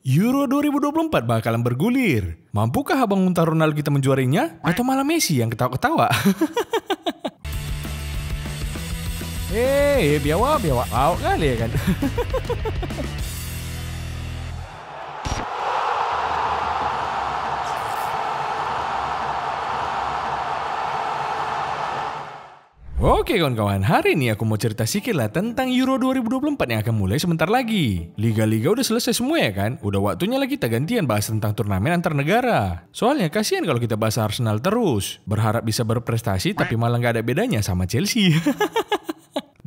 Euro 2024 bakalan bergulir. Mampukah Abang Unta Ronaldo kita menjuarinya? Atau malah Messi yang ketawa-ketawa? Biawa, wow kali ya kan? Oke kawan-kawan, hari ini aku mau cerita sedikit lah tentang Euro 2024 yang akan mulai sebentar lagi. Liga-liga udah selesai semua ya kan? Udah waktunya lagi kita gantian bahas tentang turnamen antar negara. Soalnya kasihan kalau kita bahas Arsenal terus. Berharap bisa berprestasi tapi malah nggak ada bedanya sama Chelsea.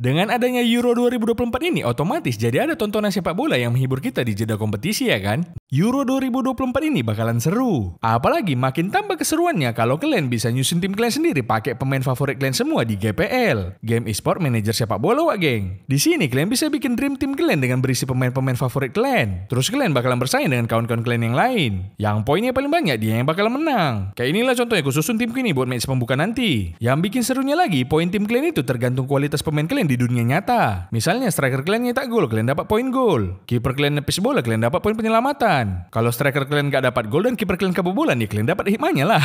Dengan adanya Euro 2024 ini, otomatis jadi ada tontonan sepak bola yang menghibur kita di jeda kompetisi ya kan? Euro 2024 ini bakalan seru. Apalagi makin tambah keseruannya kalau kalian bisa nyusun tim kalian sendiri pakai pemain favorit kalian semua di GPL, Game Esport Manager Sepak Bola wak geng. Di sini kalian bisa bikin dream team kalian dengan berisi pemain-pemain favorit kalian. Terus kalian bakalan bersaing dengan kawan-kawan kalian yang lain. Yang poinnya paling banyak dia yang bakalan menang. Kayak inilah contohnya aku susun timku ini buat match pembuka nanti. Yang bikin serunya lagi, poin tim kalian itu tergantung kualitas pemain kalian di dunia nyata. Misalnya striker kalian nyetak gol, kalian dapat poin gol. Kiper kalian nepis bola, kalian dapat poin penyelamatan. Kalau striker kalian gak dapat gol dan kiper kalian kebobolan, ya kalian dapat hikmahnya lah.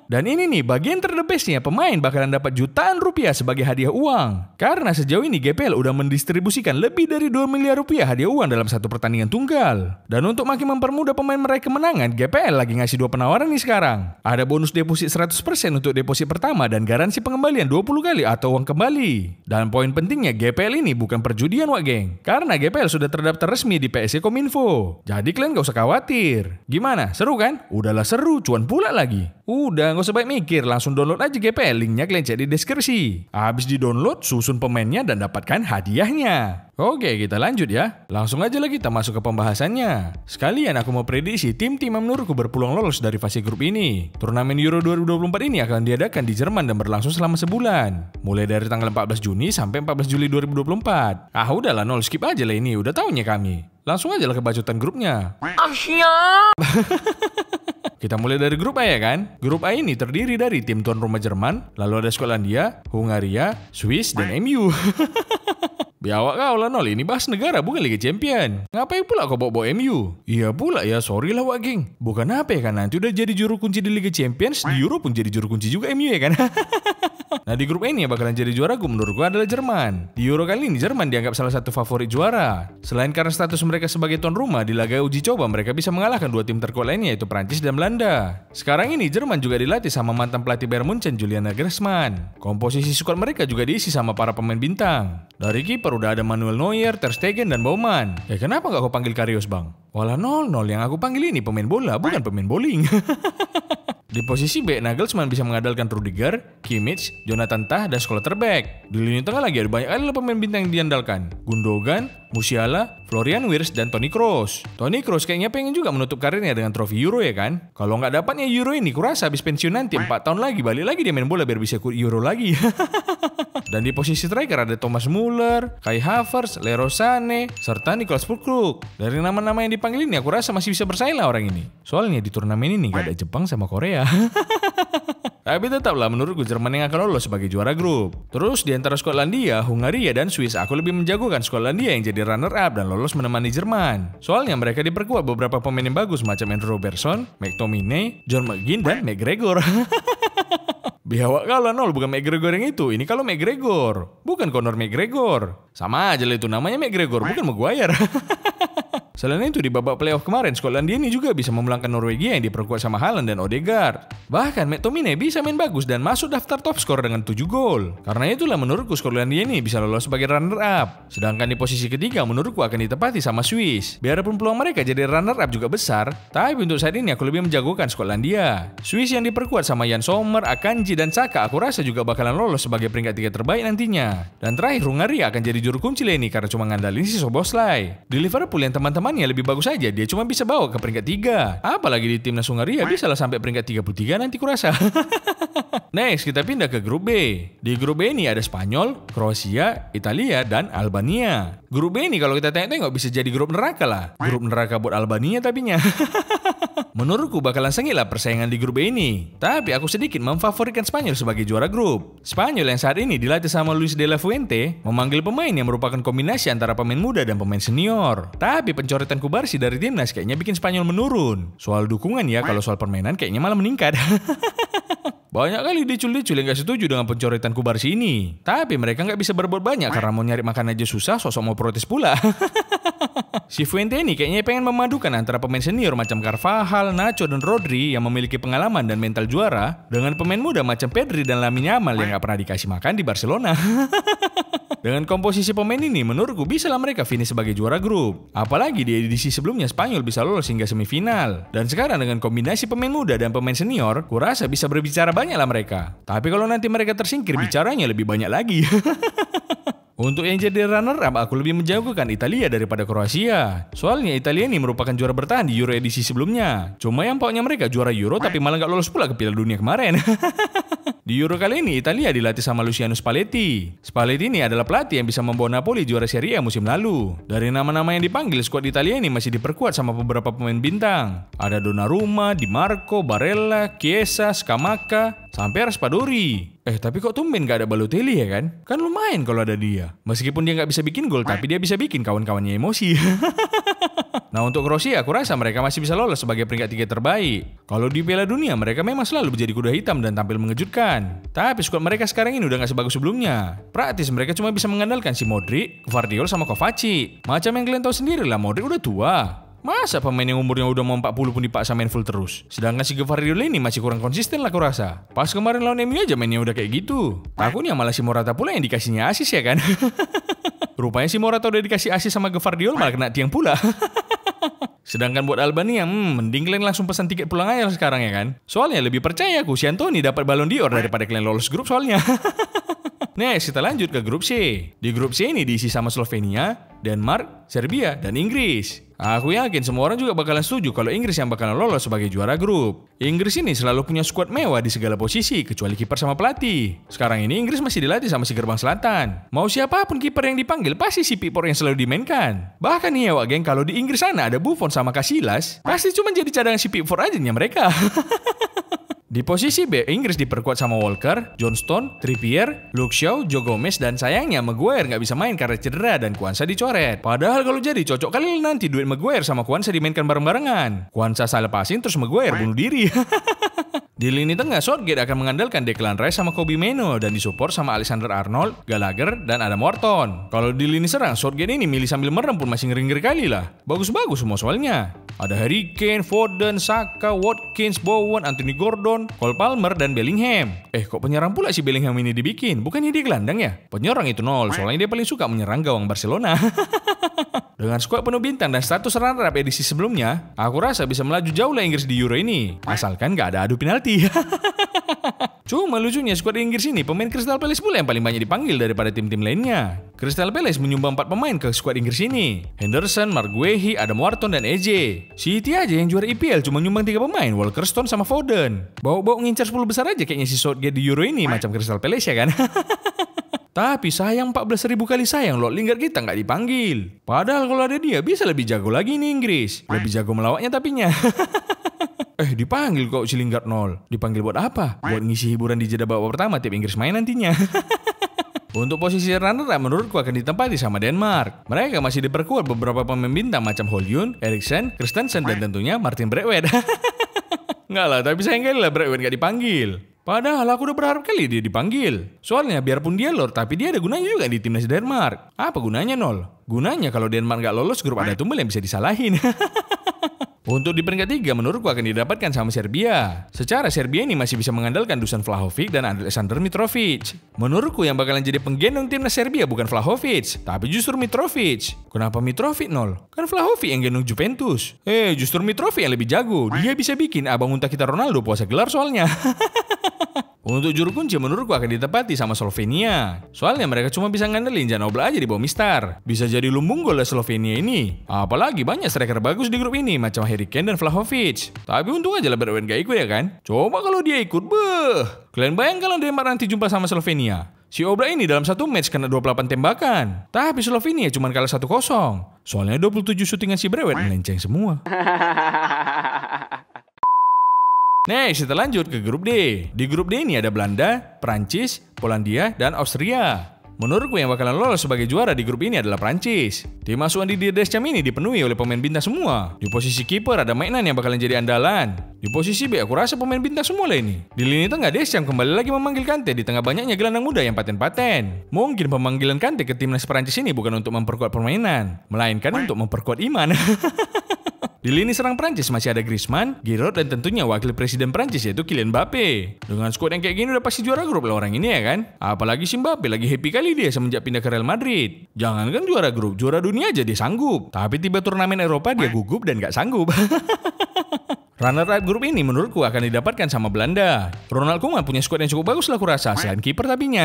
Dan ini nih bagian terdebesnya, pemain bakalan dapat jutaan rupiah sebagai hadiah uang. Karena sejauh ini GPL udah mendistribusikan lebih dari 2 miliar rupiah hadiah uang dalam satu pertandingan tunggal. Dan untuk makin mempermudah pemain meraih kemenangan, GPL lagi ngasih 2 penawaran nih sekarang. Ada bonus deposit 100% untuk deposit pertama dan garansi pengembalian 20 kali atau uang kembali. Dan poin pentingnya, GPL ini bukan perjudian wak geng. Karena GPL sudah terdaftar resmi di PSC Kominfo. Jadi kalian gak usah khawatir. Gimana? Seru kan? Udahlah seru, cuan pula lagi. Udah, gak usah banyak mikir, langsung download aja GPL, linknya kalian cek di deskripsi. Habis di-download, susun pemainnya dan dapatkan hadiahnya. Oke, kita lanjut ya. Langsung aja lah kita masuk ke pembahasannya. Sekalian aku mau prediksi tim-tim yang menurutku berpeluang lolos dari fase grup ini. Turnamen Euro 2024 ini akan diadakan di Jerman dan berlangsung selama sebulan. Mulai dari tanggal 14 Juni sampai 14 Juli 2024. Ah udahlah, nol skip aja lah ini, udah taunya kami. Langsung aja lah ke bacotan grupnya. Kita mulai dari grup A ya kan? Grup A ini terdiri dari tim tuan rumah Jerman, lalu ada Skotlandia, Hungaria, Swiss, dan MU. Biawak kau lah nol, ini bahas negara bukan Liga Champion. Ngapain pula kau bawa-bawa MU? Iya pula ya, sorry lah wak geng. Bukan apa ya kan, nanti udah jadi juru kunci di Liga Champions, di Euro pun jadi juru kunci juga MU ya kan? Nah di grup ini yang bakalan jadi juara menurutku adalah Jerman. Di Euro kali ini Jerman dianggap salah satu favorit juara. Selain karena status mereka sebagai tuan rumah, di laga uji coba mereka bisa mengalahkan 2 tim terkuat lainnya yaitu Prancis dan Belanda. Sekarang ini Jerman juga dilatih sama mantan pelatih Bayern Munchen Julian Nagelsmann. Komposisi skuad mereka juga diisi sama para pemain bintang. Dari kiper udah ada Manuel Neuer, Ter Stegen, dan Baumann. Ya kenapa gak kau panggil Karius bang? Walah 0-0, yang aku panggil ini pemain bola, bukan pemain bowling. Di posisi B, Nagelsmann bisa mengandalkan Rudiger, Kimmich, Jonathan Tah, dan Schlotterbeck. Di lini tengah lagi ada banyak kali pemain bintang yang diandalkan. Gundogan, Musiala, Florian Wirtz, dan Toni Kroos. Toni Kroos kayaknya pengen juga menutup karirnya dengan trofi Euro ya kan? Kalau nggak dapatnya Euro ini, kurasa habis pensiun nanti 4 tahun lagi balik lagi dia main bola biar bisa ikut Euro lagi. Dan di posisi striker ada Thomas Muller, Kai Havertz, Leroy Sané, serta Nicolas Füllkrug. Dari nama-nama yang dipanggil ini, aku rasa masih bisa bersaing lah orang ini. Soalnya di turnamen ini nggak ada Jepang sama Korea. Tapi tetaplah menurutku Jerman yang akan lolos sebagai juara grup. Terus di antara Skotlandia, Hungaria, dan Swiss, aku lebih menjagokan Skotlandia yang jadi runner up dan lolos menemani Jerman. Soalnya mereka diperkuat beberapa pemain yang bagus macam Andrew Robertson, McTominay, John McGinn, dan McGregor. Biawak kau lah nol, bukan McGregor yang itu. Ini kalau McGregor, bukan Conor McGregor. Sama aja lah itu namanya McGregor, bukan Maguire. Selain itu di babak playoff kemarin, Skotlandia ini juga bisa memenangkan Norwegia yang diperkuat sama Haaland dan Odegaard. Bahkan McTominay bisa main bagus dan masuk daftar top skor dengan 7 gol. Karena itulah menurutku Skotlandia ini bisa lolos sebagai runner up. Sedangkan di posisi ketiga menurutku akan ditempati sama Swiss. Biarpun peluang mereka jadi runner up juga besar, tapi untuk saat ini aku lebih menjagokan Skotlandia. Swiss yang diperkuat sama Jan Sommer, Akanji, dan Saka aku rasa juga bakalan lolos sebagai peringkat 3 terbaik nantinya. Dan terakhir Hungaria akan jadi juru kunci ini karena cuma ngandalin si Szoboszlai. Di Liverpool yang temannya lebih bagus aja, dia cuma bisa bawa ke peringkat 3. Apalagi di timnas Hungaria bisa lah sampai peringkat 33 nanti kurasa. Next kita pindah ke grup B. Di grup B ini ada Spanyol, Kroasia, Italia, dan Albania. Grup B ini kalau kita tengok-tengok bisa jadi grup neraka lah. Grup neraka buat Albania tapinya. Menurutku bakalan sengit lah persaingan di grup B ini. Tapi aku sedikit memfavoritkan Spanyol sebagai juara grup. Spanyol yang saat ini dilatih sama Luis de la Fuente memanggil pemain yang merupakan kombinasi antara pemain muda dan pemain senior. Tapi pencoretan Kubarsi dari timnas kayaknya bikin Spanyol menurun. Soal dukungan ya, kalau soal permainan kayaknya malah meningkat. Banyak kali dicul-dicul yang gak setuju dengan pencoretan Kubarsi ini. Tapi mereka gak bisa berbuat banyak karena mau nyari makan aja susah, sosok mau protes pula. Si Fuente ini kayaknya pengen memadukan antara pemain senior macam Carvajal, Nacho, dan Rodri yang memiliki pengalaman dan mental juara dengan pemain muda macam Pedri dan Lamine Yamal yang gak pernah dikasih makan di Barcelona. Dengan komposisi pemain ini, menurutku bisa lah mereka finish sebagai juara grup. Apalagi di edisi sebelumnya Spanyol bisa lolos hingga semifinal. Dan sekarang dengan kombinasi pemain muda dan pemain senior, kurasa bisa berbicara banyak lah mereka. Tapi kalau nanti mereka tersingkir, bicaranya lebih banyak lagi. Untuk yang jadi runner-up, aku lebih menjagokan Italia daripada Kroasia. Soalnya Italia ini merupakan juara bertahan di Euro edisi sebelumnya. Cuma yang pokoknya mereka juara Euro tapi malah gak lolos pula ke Piala Dunia kemarin. Di Euro kali ini Italia dilatih sama Luciano Spalletti. Spalletti ini adalah pelatih yang bisa membawa Napoli juara Serie A musim lalu. Dari nama-nama yang dipanggil, skuad Italia ini masih diperkuat sama beberapa pemain bintang. Ada Donnarumma, Di Marco, Barella, Chiesa, Scamacca, sampai Raspadori. Tapi kok tumben gak ada Balotelli ya kan? Kan lumayan kalau ada dia. Meskipun dia gak bisa bikin gol, tapi dia bisa bikin kawan-kawannya emosi. Nah untuk Kroasia, aku rasa mereka masih bisa lolos sebagai peringkat 3 terbaik. Kalau di Piala Dunia, mereka memang selalu menjadi kuda hitam dan tampil mengejutkan. Tapi skuad mereka sekarang ini udah gak sebagus sebelumnya. Praktis mereka cuma bisa mengandalkan si Modric, Gvardiol, sama Kovacic. Macam yang kalian tahu sendiri lah, Modric udah tua. Masa pemain yang umurnya udah mau 40 pun dipaksa main full terus? Sedangkan si Gvardiol ini masih kurang konsisten lah aku rasa. Pas kemarin lawan MU aja mainnya udah kayak gitu. Takutnya malah si Morata pula yang dikasihnya asis ya kan? Rupanya si Morata udah dikasih asis sama Gvardiol malah kena tiang pula. Sedangkan buat Albania, mending kalian langsung pesan tiket pulang aja sekarang ya kan? Soalnya lebih percaya aku si Antony dapat Ballon d'Or daripada kalian lolos grup soalnya. Next, kita lanjut ke grup C. Di grup C ini diisi sama Slovenia, Denmark, Serbia, dan Inggris. Aku yakin semua orang juga bakalan setuju kalau Inggris yang bakalan lolos sebagai juara grup. Inggris ini selalu punya skuad mewah di segala posisi, kecuali kiper sama pelatih. Sekarang ini Inggris masih dilatih sama si Gerbang Selatan. Mau siapapun kiper yang dipanggil, pasti si Pickford yang selalu dimainkan. Bahkan nih ya wak geng, kalau di Inggris sana ada Buffon sama Casillas, pasti cuma jadi cadangan si Pickford aja nya mereka. Di posisi B, Inggris diperkuat sama Walker, Johnston, Trippier, Luke Shaw, Joe Gomez, dan sayangnya Maguire nggak bisa main karena cedera dan Kwanza dicoret. Padahal kalau jadi cocok kali nanti duet Maguire sama Kwanza dimainkan bareng-barengan. Kwanza salah passing terus Maguire bunuh diri. Di lini tengah, Southgate akan mengandalkan Declan Rice sama Kobbie Mainoo dan disupport sama Alexander Arnold, Gallagher, dan Adam Wharton. Kalau di lini serang, Southgate ini milih sambil merem pun masih ngeri-ngeri kali lah. Bagus-bagus semua soalnya. Ada Harry Kane, Foden, Saka, Watkins, Bowen, Anthony Gordon, Cole Palmer, dan Bellingham. Kok penyerang pula si Bellingham ini dibikin? Bukannya dia gelandang ya? Penyerang itu nol, soalnya dia paling suka menyerang gawang Barcelona. Dengan skuad penuh bintang dan status runner-up edisi sebelumnya, aku rasa bisa melaju jauh lah Inggris di Euro ini. Asalkan gak ada adu penalti. Cuma lucunya skuad Inggris ini pemain Crystal Palace pula yang paling banyak dipanggil daripada tim-tim lainnya. Crystal Palace menyumbang 4 pemain ke skuad Inggris ini. Henderson, Mark Guehi, Adam Wharton, dan Eze. City aja yang juara IPL cuma nyumbang 3 pemain, Walker, Stone, sama Foden. Bawa-bawa ngincar 10 besar aja kayaknya si Southgate di Euro ini macam Crystal Palace ya kan? Tapi sayang 14.000 kali sayang loh Lingard kita nggak dipanggil. Padahal kalau ada dia bisa lebih jago lagi nih Inggris. Lebih jago melawaknya tapinya. Dipanggil kok si Lingard nol. Dipanggil buat apa? Buat ngisi hiburan di jeda babak pertama tiap Inggris main nantinya. Untuk posisi runner-up menurutku akan ditempati sama Denmark. Mereka masih diperkuat beberapa pemain bintang macam Højlund, Eriksen, Christensen, dan tentunya Martin Braithwaite. Nggak lah, tapi sayang kali lah Braithwaite nggak dipanggil. Padahal aku udah berharap kali dia dipanggil. Soalnya biarpun dia lor, tapi dia ada gunanya juga di timnas Denmark. Apa gunanya nol? Gunanya kalau Denmark nggak lolos grup ada tumbal yang bisa disalahin. Untuk di peringkat 3 menurutku akan didapatkan sama Serbia. Secara Serbia ini masih bisa mengandalkan Dusan Vlahovic dan Aleksandar Mitrovic. Menurutku yang bakalan jadi penggendong timnas Serbia bukan Vlahovic, tapi justru Mitrovic. Kenapa Mitrovic nol? Kan Vlahovic yang gendong Juventus. Justru Mitrovic yang lebih jago. Dia bisa bikin abang unta kita Ronaldo puasa gelar soalnya. Untuk juru kunci menurutku akan ditempati sama Slovenia. Soalnya mereka cuma bisa ngandelin Jan Oblak aja di bawah Mistar. Bisa jadi lumbung gol Slovenia ini. Apalagi banyak striker bagus di grup ini macam Harry Kane dan Vlahovic. Tapi untung aja lah Braithwaite gak ikut ya kan. Coba kalau dia ikut, kalian bayangkan kalau Denmark nanti jumpa sama Slovenia. Si Oblak ini dalam satu match kena 28 tembakan. Tapi Slovenia cuma kalah 1-0. Soalnya 27 syutingan si Braithwaite melenceng semua. Next, kita lanjut ke grup D. Di grup D ini ada Belanda, Prancis, Polandia, dan Austria. Menurutku yang bakalan lolos sebagai juara di grup ini adalah Prancis. Tim asuhan Didier Deschamps ini dipenuhi oleh pemain bintang semua. Di posisi kiper ada Maignan yang bakalan jadi andalan. Di posisi B aku rasa pemain bintang semua lah ini. Di lini tengah Deschamps kembali lagi memanggil Kante di tengah banyaknya gelandang muda yang paten-paten. Mungkin pemanggilan Kante ke timnas Prancis ini bukan untuk memperkuat permainan, melainkan untuk memperkuat iman. Di lini serang Prancis masih ada Griezmann, Giroud, dan tentunya wakil presiden Prancis yaitu Kylian Mbappe. Dengan skuad yang kayak gini udah pasti juara grup lah orang ini ya kan. Apalagi si Mbappe lagi happy kali dia semenjak pindah ke Real Madrid. Jangankan juara grup, juara dunia aja dia sanggup. Tapi tiba turnamen Eropa dia gugup dan gak sanggup. Runner-up grup ini menurutku akan didapatkan sama Belanda. Ronald Koeman punya skuad yang cukup bagus lah aku rasa, selain kiper tapinya.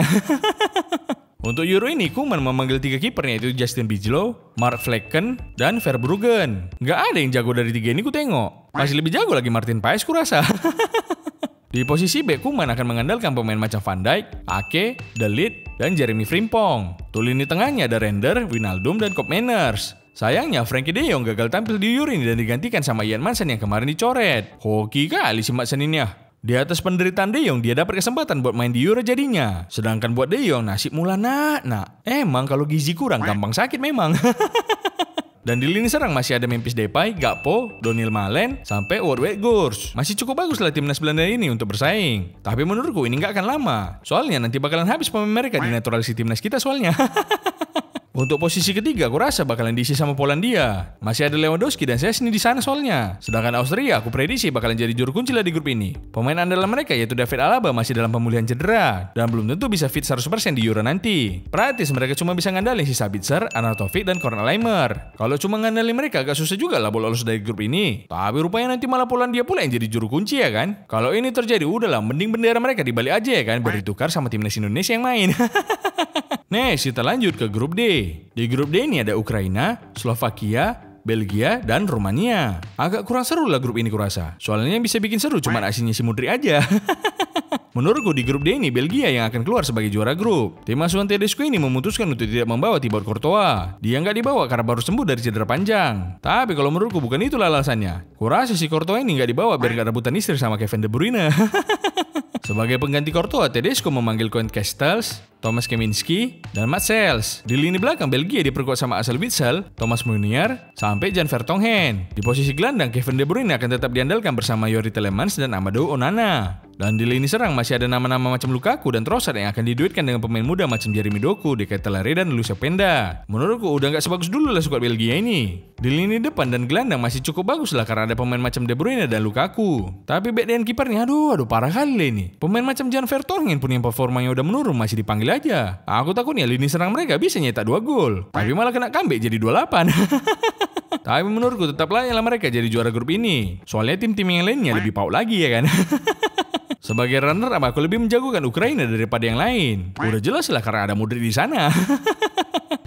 Untuk Euro ini, Koeman memanggil 3 kipernya yaitu Justin Bijlow, Mark Flekken, dan Verbruggen. Nggak ada yang jago dari 3 ini ku tengok. Masih lebih jago lagi Martin Paes ku rasa. Di posisi B, Koeman akan mengandalkan pemain macam Van Dijk, Ake, De Ligt, dan Jeremy Frimpong. Di lini tengahnya ada Render, Wijnaldum, dan Koop Meiners. Sayangnya Frenkie de Jong gagal tampil di Euro ini dan digantikan sama Ian Maatsen yang kemarin dicoret. Hoki kali si Maatsen ini ya. Di atas penderitaan De Jong, dia dapat kesempatan buat main di Euro jadinya. Sedangkan buat De Jong, nasib mula nak. Emang kalau gizi kurang, gampang sakit memang. Dan di lini serang masih ada Memphis Depay, Gakpo, Donny Malen, sampai Wout Weghorst. Masih cukup bagus lah timnas Belanda ini untuk bersaing. Tapi menurutku ini nggak akan lama. Soalnya nanti bakalan habis pemain mereka dinaturalisasi timnas kita soalnya. Untuk posisi ketiga, aku rasa bakalan diisi sama Polandia. Masih ada Lewandowski dan Szczęsny di sana soalnya. Sedangkan Austria, aku prediksi bakalan jadi juru kunci lah di grup ini. Pemain andalan mereka yaitu David Alaba masih dalam pemulihan cedera dan belum tentu bisa fit 100% di Euro nanti. Praktis mereka cuma bisa ngandalin si Sabitzer, Arnautovic, dan Konrad Laimer. Kalau cuma ngandalin mereka agak susah juga lah buat lolos dari grup ini. Tapi rupanya nanti malah Polandia pula yang jadi juru kunci ya kan. Kalau ini terjadi udahlah, mending bendera mereka dibalik aja ya kan, biar ditukar sama timnas Indonesia yang main. Next, kita lanjut ke grup D. Di grup D ini ada Ukraina, Slovakia, Belgia, dan Rumania. Agak kurang seru lah grup ini kurasa. Soalnya yang bisa bikin seru cuma aslinya si Mudryk aja. Menurutku di grup D ini Belgia yang akan keluar sebagai juara grup. Tim asuhan Tedesco ini memutuskan untuk tidak membawa Thibaut Courtois. Dia nggak dibawa karena baru sembuh dari cedera panjang. Tapi kalau menurutku bukan itulah alasannya. Kurasa si Courtois ini nggak dibawa biar nggak rebutan istri sama Kevin De Bruyne. Sebagai pengganti Courtois, Tedesco memanggil Koen Castells, Thomas Kaminski, dan Mats Sels. Di lini belakang Belgia diperkuat sama Asel Witsel, Thomas Meunier, sampai Jan Vertonghen. Di posisi gelandang, Kevin De Bruyne akan tetap diandalkan bersama Yori Tielemans dan Amadou Onana. Dan di lini serang masih ada nama-nama macam Lukaku dan Trossard yang akan diduetkan dengan pemain muda macam Jeremy Doku, De Ketelaere, dan Luis Openda. Menurutku udah nggak sebagus dulu lah skuad Belgia ini. Di lini depan dan gelandang masih cukup bagus lah karena ada pemain macam De Bruyne dan Lukaku. Tapi back dan kipernya aduh parah kali ini. Pemain macam Jan Vertonghen pun yang performanya udah menurun masih dipanggil aja. Aku takutnya lini serang mereka bisa nyetak 2 gol. Tapi malah kena comeback jadi 28. Tapi menurutku tetap layaklah mereka jadi juara grup ini. Soalnya tim-tim yang lainnya lebih paut lagi ya kan. Sebagai runner up aku lebih menjagokan Ukraina daripada yang lain. Udah jelas lah karena ada Mudryk di sana.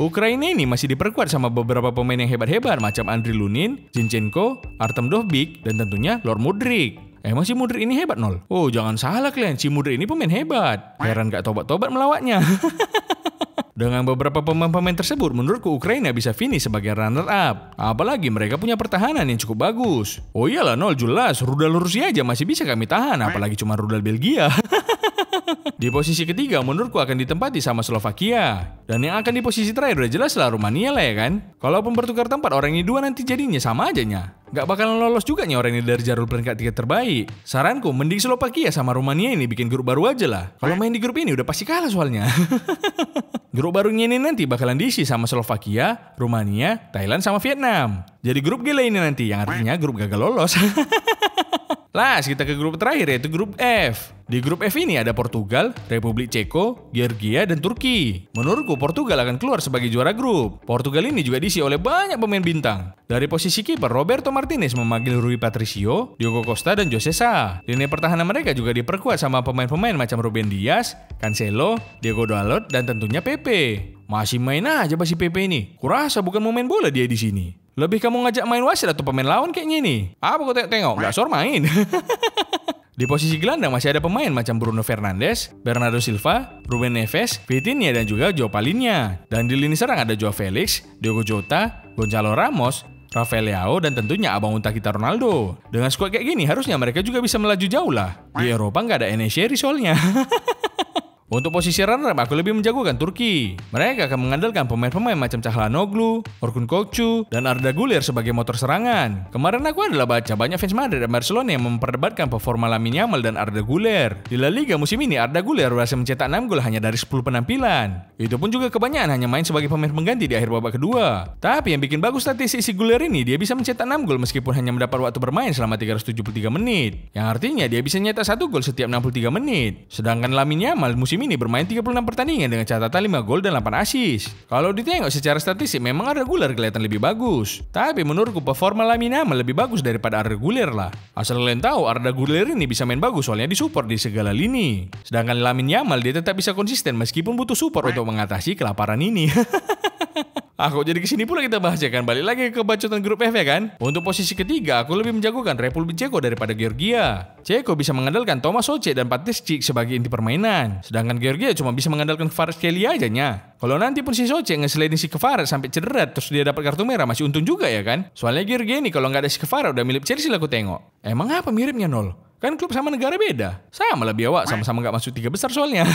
Ukraina ini masih diperkuat sama beberapa pemain yang hebat-hebat macam Andriy Lunin, Zinchenko, Artem Dovbyk, dan tentunya Lord Mudryk. Emang si Mudryk ini hebat nol? Oh jangan salah kalian, si Mudryk ini pemain hebat. Heran gak tobat-tobat melawaknya. Dengan beberapa pemain-pemain tersebut, menurutku Ukraina bisa finish sebagai runner-up. Apalagi mereka punya pertahanan yang cukup bagus. Oh iyalah nol jelas, rudal Rusia aja masih bisa kami tahan, apalagi cuma rudal Belgia. Di posisi ketiga menurutku akan ditempati sama Slovakia. Dan yang akan di posisi terakhir udah jelas lah Rumania lah ya kan. Kalaupun bertukar tempat orang ini dua nanti jadinya sama aja nya. Gak bakalan lolos juga nih orang ini dari jalur peringkat 3 terbaik. Saranku mending Slovakia sama Rumania ini bikin grup baru aja lah. Kalau main di grup ini udah pasti kalah soalnya. Grup barunya ini nanti bakalan diisi sama Slovakia, Rumania, Thailand, sama Vietnam. Jadi grup gila ini nanti yang artinya grup gagal lolos. Las, kita ke grup terakhir yaitu grup F. Di grup F ini ada Portugal, Republik Ceko, Georgia, dan Turki. Menurutku Portugal akan keluar sebagai juara grup. Portugal ini juga diisi oleh banyak pemain bintang. Dari posisi kiper, Roberto Martinez memanggil Rui Patricio, Diogo Costa, dan Jose Sa. Lini pertahanan mereka juga diperkuat sama pemain-pemain macam Ruben Dias, Cancelo, Diego Dalot, dan tentunya Pepe. Masih main aja si Pepe ini. Kurasa bukan mau main bola dia di sini. Lebih kamu ngajak main wasit atau pemain lawan kayaknya ini. Apa kau tengok? Gak sor main. Di posisi gelandang masih ada pemain macam Bruno Fernandes, Bernardo Silva, Ruben Neves, Vitinha, dan juga Joao Palhinha. Dan di lini serang ada Joao Felix, Diogo Jota, Gonzalo Ramos, Rafael Leao, dan tentunya abang unta kita Ronaldo. Dengan skuad kayak gini harusnya mereka juga bisa melaju jauh lah. Di Eropa nggak ada Enesiri soalnya. Untuk posisi runner-up, aku lebih menjagokan Turki. Mereka akan mengandalkan pemain-pemain macam Çalhanoğlu, Orkun Kökçü, dan Arda Güler sebagai motor serangan. Kemarin aku adalah baca banyak fans Madrid dan Barcelona yang memperdebatkan performa Lamine Yamal dan Arda Güler. Di La Liga musim ini, Arda Güler berhasil mencetak 6 gol hanya dari 10 penampilan. Itu pun juga kebanyakan hanya main sebagai pemain pengganti di akhir babak kedua. Tapi yang bikin bagus statistik si Güler ini, dia bisa mencetak 6 gol meskipun hanya mendapat waktu bermain selama 373 menit. Yang artinya dia bisa nyetak 1 gol setiap 63 menit. Sedangkan Lamine Yamal musim ini bermain 36 pertandingan dengan catatan 5 gol dan 8 assist. Kalau ditengok secara statistik memang Arda Güler kelihatan lebih bagus. Tapi menurutku performa Lamine Yamal lebih bagus daripada Arda Güler lah. Asal kalian tahu Arda Güler ini bisa main bagus soalnya disupport di segala lini. Sedangkan Lamine Yamal dia tetap bisa konsisten meskipun butuh support untuk mengatasi kelaparan ini. Aku jadi kesini pula kita bahas ya kan. Balik lagi ke kebacotan grup F ya kan. Untuk posisi ketiga aku lebih menjagokan Republik Ceko daripada Georgia. Ceko bisa mengandalkan Tomáš Souček dan Patrick sebagai inti permainan. Sedangkan Georgia cuma bisa mengandalkan Kvaratskhelia aja nya. Kalau nanti pun si Souček ngeselain si Kvarat sampai cedera terus dia dapat kartu merah masih untung juga ya kan. Soalnya Georgia ini kalau nggak ada si Kvarat udah mirip Chelsea lah aku tengok. Emang apa miripnya Nol? Kan klub sama negara beda. Sama lah biawak sama-sama nggak masuk 3 besar soalnya.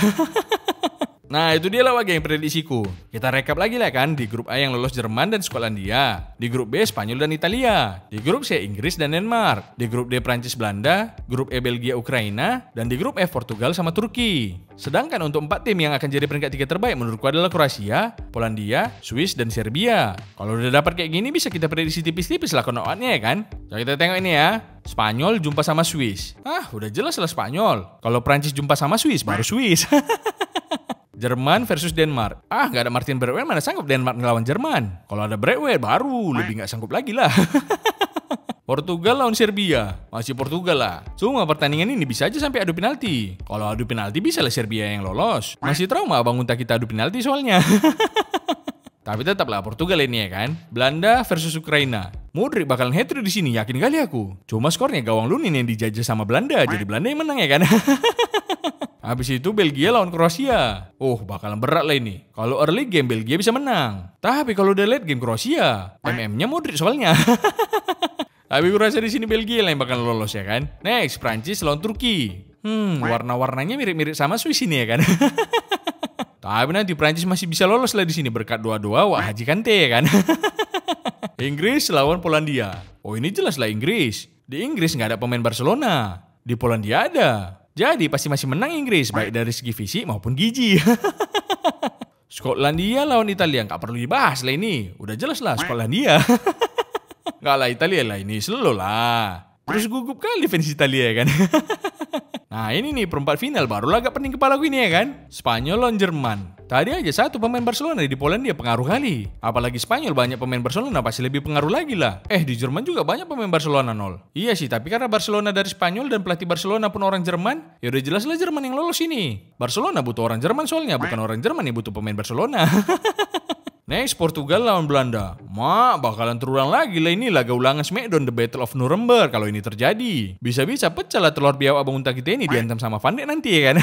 Nah itu dia lah yang prediksiku. Kita rekap lagi lah kan. Di grup A yang lolos Jerman dan Skotlandia. Di grup B Spanyol dan Italia. Di grup C Inggris dan Denmark. Di grup D Prancis Belanda. Grup E Belgia Ukraina. Dan di grup F Portugal sama Turki. Sedangkan untuk 4 tim yang akan jadi peringkat 3 terbaik menurutku adalah Kroasia, Polandia, Swiss, dan Serbia. Kalau udah dapat kayak gini bisa kita prediksi tipis-tipis lah knock-outnya ya kan. Coba kita tengok ini ya. Spanyol jumpa sama Swiss. Udah jelas lah Spanyol. Kalau Prancis jumpa sama Swiss baru Swiss. Jerman versus Denmark. Gak ada Martin Braithwaite mana sanggup Denmark ngelawan Jerman. Kalau ada Braithwaite baru lebih gak sanggup lagi lah. Portugal lawan Serbia. Masih Portugal lah. Cuma pertandingan ini bisa aja sampai adu penalti. Kalau adu penalti bisa lah Serbia yang lolos. Masih trauma abang unta kita adu penalti soalnya. Tapi tetaplah Portugal ini ya kan. Belanda versus Ukraina. Modric bakalan hat-trick di sini, yakin kali aku. Cuma skornya gawang Lunin yang dijajah sama Belanda, jadi Belanda yang menang ya kan. Habis itu Belgia lawan Kroasia. Bakalan berat lah ini. Kalau early game Belgia bisa menang. Tapi kalau udah late game Kroasia, MM-nya Modric soalnya. Tapi gue rasa di sini Belgia lah yang bakal lolos ya kan. Next, Prancis lawan Turki. Warna-warnanya mirip-mirip sama Swiss ini ya kan. Tapi nanti Prancis masih bisa lolos lah di sini berkat doa-doa Wak Haji Kante ya kan. Inggris lawan Polandia. Ini jelas lah Inggris. Di Inggris nggak ada pemain Barcelona. Di Polandia ada. Jadi pasti masih menang Inggris baik dari segi fisik maupun gizi. Skotlandia lawan Italia nggak perlu dibahas lah ini. Udah jelas lah Skotlandia. Nggak lah Italia lah ini slow lah. Terus gugup kali fans Italia ya kan. Nah ini nih perempat final barulah agak pening kepala gue ini ya kan. Spanyol lawan Jerman. Tadi aja satu pemain Barcelona di Polandia pengaruh kali. Apalagi Spanyol banyak pemain Barcelona pasti lebih pengaruh lagi lah. Di Jerman juga banyak pemain Barcelona Nol. Iya sih tapi karena Barcelona dari Spanyol dan pelatih Barcelona pun orang Jerman. Ya udah jelas lah Jerman yang lolos ini. Barcelona butuh orang Jerman soalnya, bukan orang Jerman yang butuh pemain Barcelona. Next, Portugal lawan Belanda. Bakalan terulang lagi lah ini laga ulangan Smackdown The Battle of Nuremberg kalau ini terjadi. Bisa-bisa pecah lah telur biawak abang unta kita ini dihantam sama Van Dijk nanti ya kan.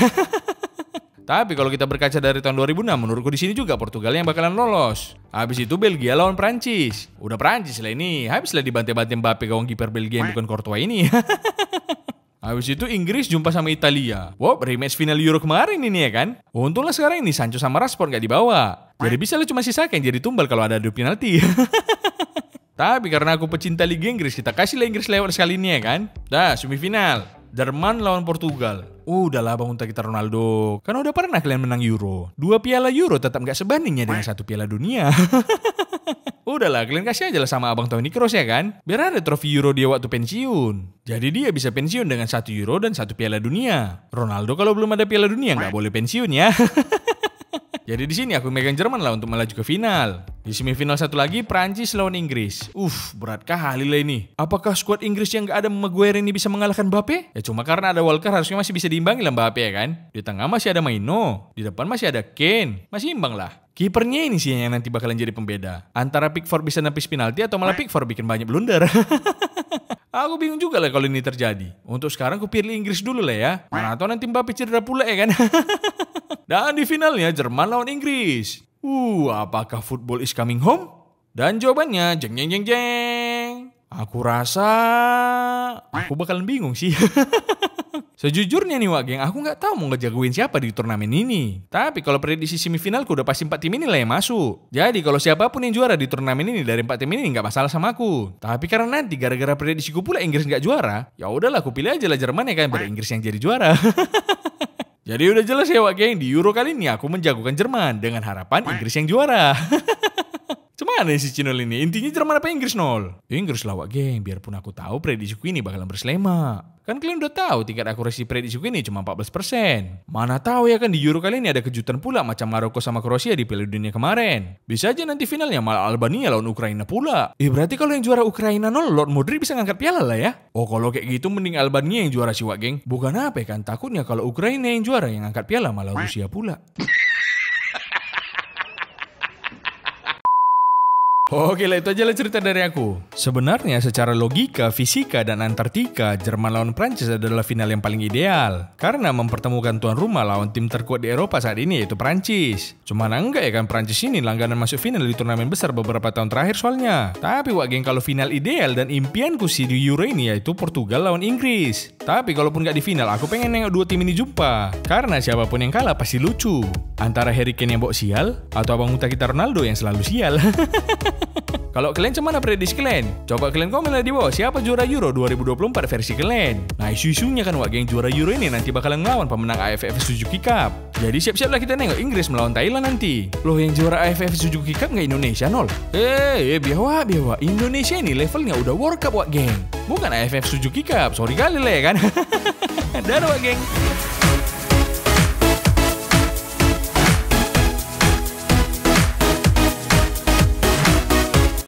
Tapi kalau kita berkaca dari tahun 2006, menurutku di sini juga Portugal yang bakalan lolos. Habis itu Belgia lawan Prancis. Udah Prancis lah ini. Habislah dibantai-bantai Mbappe gawang kiper Belgia yang bukan Courtois ini. Habis itu Inggris jumpa sama Italia. Rematch final Euro kemarin ini ya kan. Untunglah sekarang ini Sancho sama Rashford gak dibawa. Jadi bisa lah cuma si Saka yang jadi tumbal kalau ada adu penalti. Tapi karena aku pecinta Liga Inggris, kita kasih lah Inggris lewat sekali ini ya kan. Semifinal. Jerman lawan Portugal. Udahlah bang unta kita Ronaldo. Kan udah pernah kalian menang Euro. 2 piala Euro tetap gak sebandingnya dengan 1 piala dunia. Udahlah kalian kasih aja lah sama abang Toni Kroos ya kan. Biar ada trofi Euro dia waktu pensiun. Jadi dia bisa pensiun dengan 1 Euro dan 1 piala dunia. Ronaldo kalau belum ada piala dunia gak boleh pensiun ya. Jadi di sini aku megang Jerman lah untuk melaju ke final. Di semifinal satu lagi Prancis lawan Inggris. Berat kali lah ini. Apakah skuad Inggris yang gak ada Maguire ini bisa mengalahkan Mbappe? Ya cuma karena ada Walker harusnya masih bisa diimbangi lah Mbappe ya kan. Di tengah masih ada Maino. Di depan masih ada Kane. Masih imbang lah. Kipernya ini sih yang nanti bakalan jadi pembeda. Antara Pickford bisa nepis penalti atau malah Pickford bikin banyak blunder. Aku bingung juga lah kalau ini terjadi. Untuk sekarang aku pilih Inggris dulu lah ya. Mana tahu nanti Mbappe cedera pula ya kan. Dan di finalnya Jerman lawan Inggris. Apakah football is coming home? Dan jawabannya jeng jeng jeng jeng. Aku rasa aku bakalan bingung sih. Sejujurnya nih Wak Geng, aku nggak tahu mau ngejagoin siapa di turnamen ini. Tapi kalau prediksi semifinalku udah pasti 4 tim ini lah yang masuk. Jadi kalau siapapun yang juara di turnamen ini dari 4 tim ini nggak masalah sama aku. Tapi karena nanti gara-gara prediksiku pula Inggris nggak juara, ya udahlah aku pilih aja lah Jerman ya kan, biar Inggris yang jadi juara. Jadi udah jelas ya Wak Geng, di Euro kali ini aku menjagokan Jerman dengan harapan Inggris yang juara. Cuman si channel ini, intinya Jerman apa Inggris nol? Inggris lah Wak Geng, biarpun aku tahu prediksiku ini bakalan berselema. Kan kalian udah tahu tingkat akurasi prediksiku ini cuma 14%. Mana tahu ya kan di Euro kali ini ada kejutan pula macam Maroko sama Kroasia di Piala Dunia kemarin. Bisa aja nanti finalnya malah Albania lawan Ukraina pula. Berarti kalau yang juara Ukraina nol, Lord Modric bisa ngangkat piala lah ya? Oh kalau kayak gitu mending Albania yang juara sih Wak Geng. Bukan apa ya kan, takutnya kalau Ukraina yang juara yang ngangkat piala malah Rusia pula. Oke lah, itu aja lah cerita dari aku. Sebenarnya secara logika, fisika, dan antartika, Jerman lawan Prancis adalah final yang paling ideal. Karena mempertemukan tuan rumah lawan tim terkuat di Eropa saat ini yaitu Prancis. Cuman enggak ya kan, Prancis ini langganan masuk final di turnamen besar beberapa tahun terakhir soalnya. Tapi Wak Geng, kalau final ideal dan impianku sih di Euro ini yaitu Portugal lawan Inggris. Tapi kalaupun nggak di final, aku pengen nengok dua tim ini jumpa. Karena siapapun yang kalah pasti lucu. Antara Harry Kane yang bawa sial, atau abang muta kita Ronaldo yang selalu sial. Kalau kalian cemana prediksi kalian? Coba kalian komen lah di bawah siapa juara Euro 2024 versi kalian. Nah isu-isunya kan Wak Geng, juara Euro ini nanti bakalan ngelawan pemenang AFF Suzuki Cup. Jadi siap-siap lah kita nengok Inggris melawan Thailand nanti. Loh yang juara AFF Suzuki Cup nggak Indonesia nol? Biawa, Indonesia ini levelnya udah World Cup Wak Geng. Bukan AFF Suzuki Cup, sorry kali lah ya kan. Dadah Wak Geng.